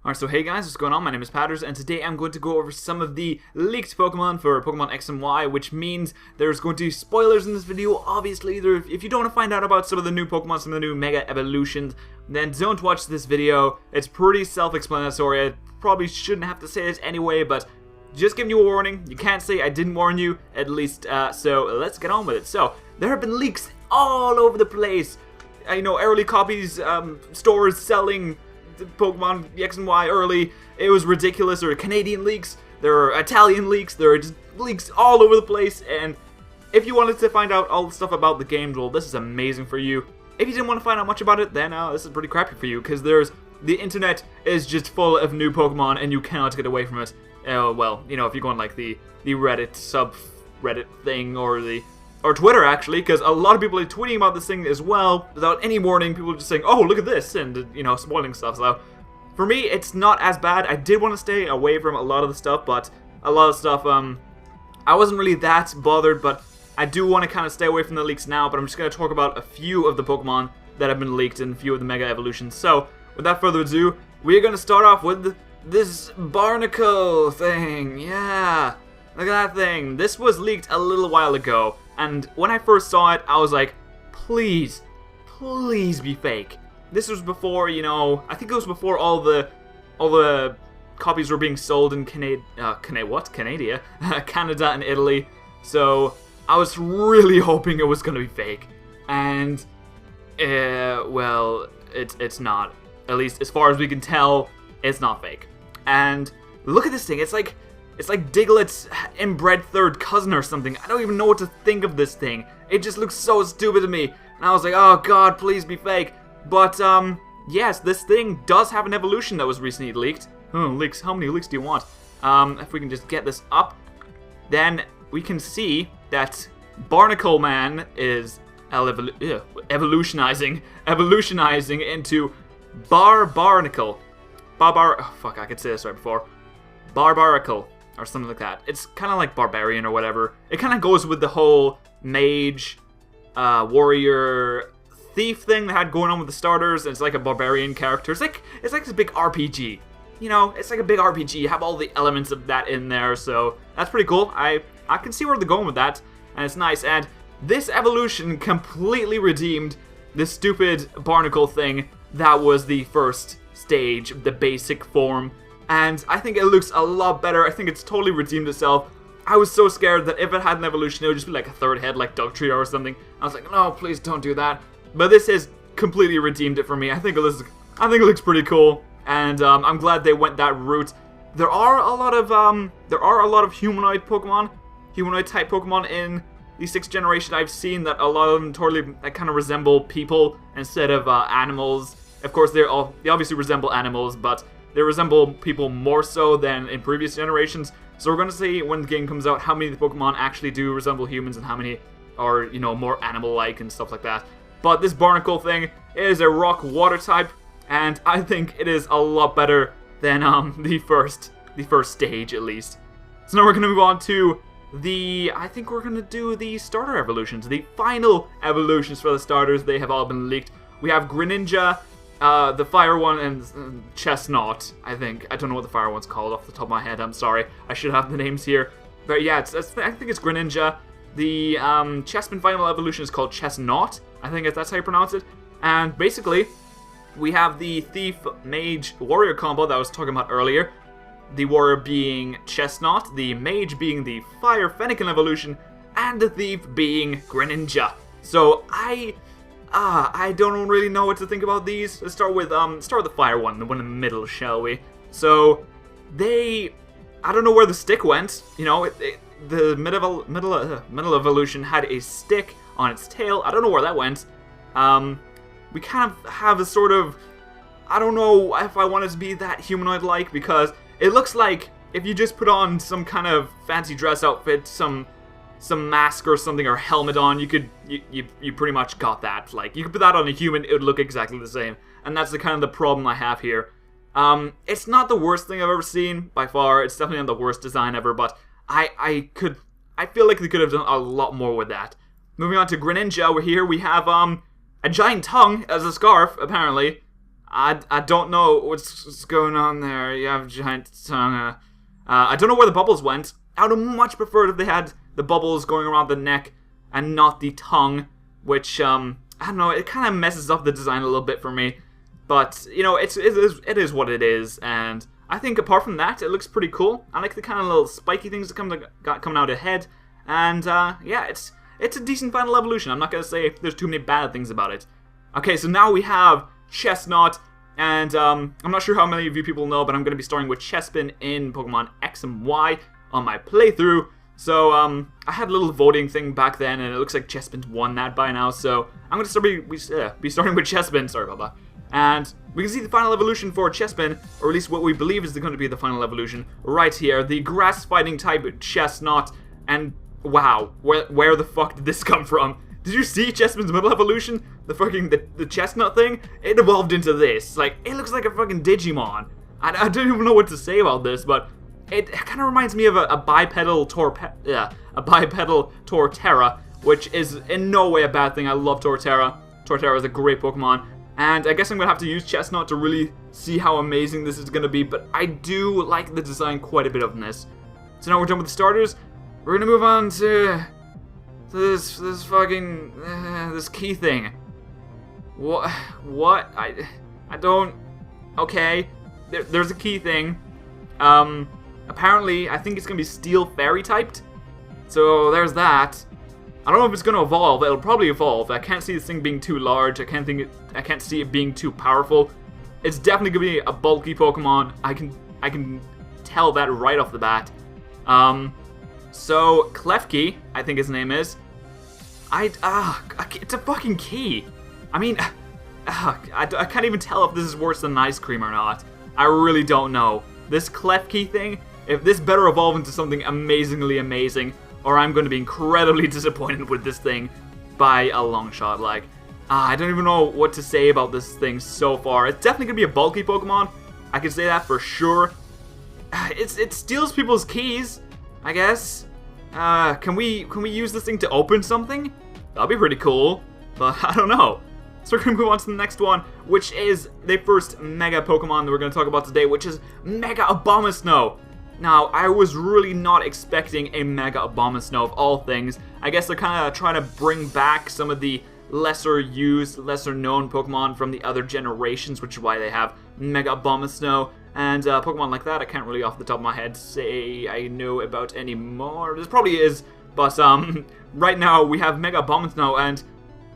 Alright, so hey guys, what's going on? My name is Patters, and today I'm going to go over some of the leaked Pokemon for Pokemon X and Y, which means there's going to be spoilers in this video. Obviously, if you don't want to find out about some of the new Pokemon, some of the new Mega Evolutions, then don't watch this video. It's pretty self-explanatory. I probably shouldn't have to say it anyway, but just giving you a warning. You can't say I didn't warn you, at least, so let's get on with it. So, there have been leaks all over the place. Early copies, stores selling Pokemon X and Y early. It was ridiculous. There are Canadian leaks, there are Italian leaks, there are just leaks all over the place, and if you wanted to find out all the stuff about the games, well, this is amazing for you. If you didn't want to find out much about it, then this is pretty crappy for you, because the internet is just full of new Pokemon, and you cannot get away from it. Well, if you're going like the Reddit subreddit thing, or Twitter, actually, because a lot of people are tweeting about this thing as well, without any warning. People are just saying, oh, look at this, and, spoiling stuff. So, for me, it's not as bad. I did want to stay away from a lot of the stuff, but a lot of stuff, I wasn't really that bothered, but I do want to kind of stay away from the leaks now, but I'm just going to talk about a few of the Pokemon that have been leaked and a few of the Mega Evolutions. So, without further ado, we're going to start off with this Barnacle thing. Yeah, look at that thing. This was leaked a little while ago. And when I first saw it, I was like, please be fake. This was before, I think it was before all the copies were being sold in Canada and Italy. So I was really hoping it was gonna be fake. And, well, it's not. At least as far as we can tell, it's not fake. And look at this thing. It's like Diglett's inbred third cousin or something. I don't even know what to think of this thing. It just looks so stupid to me. And I was like, oh god, please be fake. But, yes, this thing does have an evolution that was recently leaked. Leaks? How many leaks do you want? If we can just get this up, then we can see that Barnacle Man is evolutionizing into Barbarnacle. Oh, fuck, I could say this right before. Barbaracle, or something like that. It's kind of like Barbarian or whatever. It kind of goes with the whole mage, warrior, thief thing they had going on with the starters. And it's like a barbarian character. It's like this big RPG. It's like a big RPG. You have all the elements of that in there, so that's pretty cool. I can see where they're going with that, and it's nice. And this evolution completely redeemed the stupid Barnacle thing that was the first stage, the basic form. And I think it looks a lot better. I think it's totally redeemed itself. I was so scared that if it had an evolution, it would just be like a third head, like Dugtrio or something. I was like, no, please don't do that. But this has completely redeemed it for me. I think it looks pretty cool, and I'm glad they went that route. There are a lot of humanoid Pokemon, humanoid type Pokemon in the 6th generation. I've seen that a lot of them totally kind of resemble people instead of animals. Of course, they obviously resemble animals, but they resemble people more so than in previous generations. So we're going to see when the game comes out how many of the Pokemon actually do resemble humans and how many are, more animal-like and stuff like that. But this Barnacle thing is a rock water type, and I think it is a lot better than the first stage at least. So now we're going to move on to I think we're going to do the starter evolutions, the final evolutions for the starters. They have all been leaked. We have Greninja, the fire one, and Chestnut, I think. I don't know what the fire one's called off the top of my head. I'm sorry. I should have the names here. But yeah, I think it's Greninja. The Chespin final evolution is called Chestnut. I think that's how you pronounce it. And basically, we have the Thief, Mage, Warrior combo that I was talking about earlier. The Warrior being Chestnut, the Mage being the Fire Fennekin evolution, and the Thief being Greninja. So I don't really know what to think about these. Let's start with the fire one, the one in the middle, shall we? So I don't know where the stick went. The middle evolution had a stick on its tail. I don't know where that went. We kind of have a sort of, I don't know if I want it to be that humanoid-like, because it looks like if you just put on some kind of fancy dress outfit, some mask or something, or helmet on, you pretty much got that. Like, you could put that on a human, it would look exactly the same. And that's the kind of the problem I have here. It's not the worst thing I've ever seen, by far. It's definitely not the worst design ever, but I feel like they could have done a lot more with that. Moving on to Greninja, we have, a giant tongue as a scarf, apparently. I don't know what's going on there. You have a giant tongue. I don't know where the bubbles went. I would have much preferred if they had the bubbles going around the neck and not the tongue, which, I don't know, it kind of messes up the design a little bit for me. But, you know, it is what it is, and I think apart from that, it looks pretty cool. I like the kind of little spiky things that coming out ahead, and, yeah, it's a decent final evolution. I'm not going to say there's too many bad things about it. Okay, so now we have Chestnut, and I'm not sure how many of you people know, but I'm going to be starting with Chespin in Pokemon X and Y on my playthrough. So, I had a little voting thing back then, and it looks like Chespin's won that by now, so I'm going to be starting with Chespin. Sorry about that. And we can see the final evolution for Chespin, or at least what we believe is going to be the final evolution, right here. The grass-fighting type Chestnut, and wow, where the fuck did this come from? Did you see Chespin's middle evolution? The chestnut thing? It evolved into this. Like, it looks like a fucking Digimon. I don't even know what to say about this, but it kind of reminds me of a bipedal Torterra, which is in no way a bad thing. I love Torterra. Torterra is a great Pokemon. And I guess I'm going to have to use Chestnut to really see how amazing this is going to be, but I do like the design quite a bit of this. So now we're done with the starters. We're going to move on to this fucking, this key thing. What? I don't, okay. There's a key thing. Apparently, I think it's going to be Steel Fairy typed. So there's that. I don't know if it's going to evolve. It'll probably evolve. I can't see this thing being too large. I can't see it being too powerful. It's definitely going to be a bulky Pokemon. I can tell that right off the bat. So Klefki, I think his name is. It's a fucking key. I mean, I can't even tell if this is worse than an ice cream or not. I really don't know. This Klefki thing, if this better evolve into something amazingly amazing, or I'm going to be incredibly disappointed with this thing by a long shot. Like, I don't even know what to say about this thing so far. It's definitely going to be a bulky Pokemon. I can say that for sure. It steals people's keys, I guess. Can we use this thing to open something? That'd be pretty cool, but I don't know. So we're going to move on to the next one, which is the first Mega Pokemon that we're going to talk about today, which is Mega Abomasnow. Now, I was really not expecting a Mega Abomasnow of all things. I guess they're kind of trying to bring back some of the lesser used, lesser known Pokemon from the other generations, which is why they have Mega Abomasnow. And Pokemon like that, I can't really off the top of my head say I know about anymore. This probably is, but right now we have Mega Abomasnow, and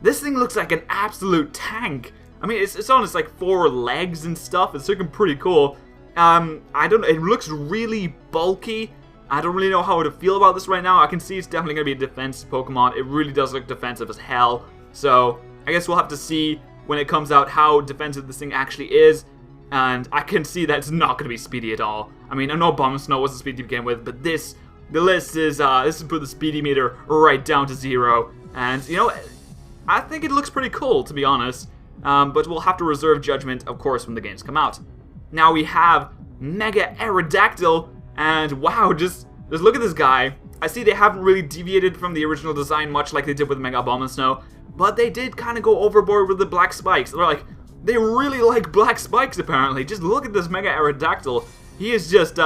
this thing looks like an absolute tank. I mean, it's on its like 4 legs and stuff. It's looking pretty cool. I don't know, it looks really bulky. I don't really know how to feel about this right now. I can see it's definitely going to be a defensive Pokemon. It really does look defensive as hell. So, I guess we'll have to see when it comes out how defensive this thing actually is. And I can see that it's not going to be speedy at all. I mean, I know Abomasnow wasn't speedy to begin with, but the list is, this is put the speedy meter right down to 0. And, you know, I think it looks pretty cool, to be honest. But we'll have to reserve judgment, of course, when the games come out. Now we have Mega Aerodactyl, and wow, just look at this guy. I see they haven't really deviated from the original design much like they did with Mega Abomasnow, but they did kind of go overboard with the black spikes. They really like black spikes apparently. Just look at this Mega Aerodactyl. He is just,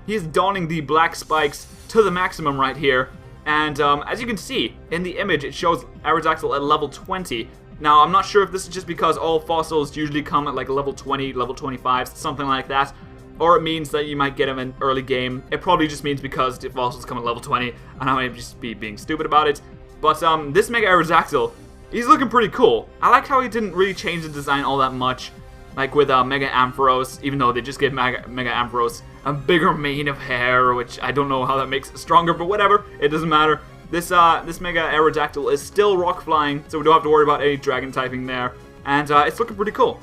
he's donning the black spikes to the maximum right here. And as you can see, in the image it shows Aerodactyl at level 20. Now, I'm not sure if this is just because all fossils usually come at like level 20, level 25, something like that, or it means that you might get them in early game. It probably just means because the fossils come at level 20, and I might just be being stupid about it. But this Mega Aerodactyl, he's looking pretty cool. I like how he didn't really change the design all that much, like with Mega Ampharos, even though they just gave Mega Ampharos a bigger mane of hair, which I don't know how that makes it stronger, but whatever, it doesn't matter. This Mega Aerodactyl is still rock flying, so we don't have to worry about any dragon typing there. And it's looking pretty cool.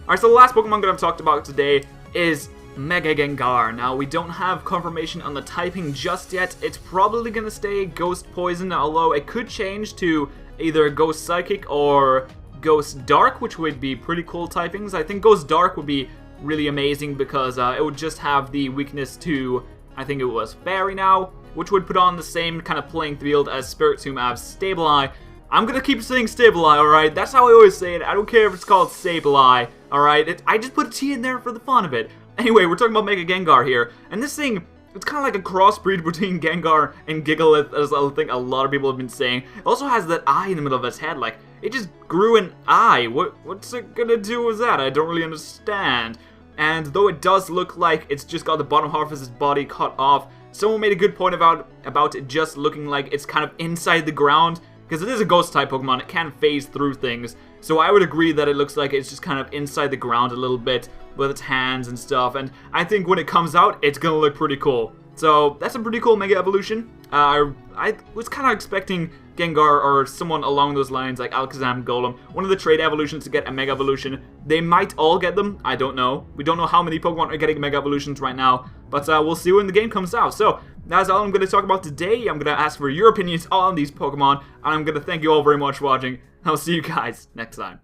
Alright, so the last Pokemon that I've talked about today is Mega Gengar. Now, we don't have confirmation on the typing just yet. It's probably going to stay Ghost Poison, although it could change to either Ghost Psychic or Ghost Dark, which would be pretty cool typings. I think Ghost Dark would be really amazing because it would just have the weakness to, I think it was Fairy now, which would put on the same kind of playing field as Spiritomb Av's Sableye. I'm gonna keep saying Sableye, alright? That's how I always say it. I don't care if it's called Sableye. Alright, I just put a T in there for the fun of it. Anyway, we're talking about Mega Gengar here, and this thing, it's kind of like a crossbreed between Gengar and Gigalith, as I think a lot of people have been saying. It also has that eye in the middle of its head, like, it just grew an eye. What's it gonna do with that? I don't really understand. And though it does look like it's just got the bottom half of its body cut off, someone made a good point about it just looking like it's kind of inside the ground, because it is a ghost type Pokemon, it can phase through things. So I would agree that it looks like it's just kind of inside the ground a little bit with its hands and stuff, and I think when it comes out, it's gonna look pretty cool. So that's a pretty cool Mega Evolution. I was kind of expecting Gengar or someone along those lines, like Alakazam, Golem, one of the trade evolutions to get a Mega Evolution. They might all get them, I don't know. We don't know how many Pokemon are getting Mega Evolutions right now, but we'll see when the game comes out. So that's all I'm going to talk about today. I'm going to ask for your opinions on these Pokemon, and I'm going to thank you all very much for watching. I'll see you guys next time.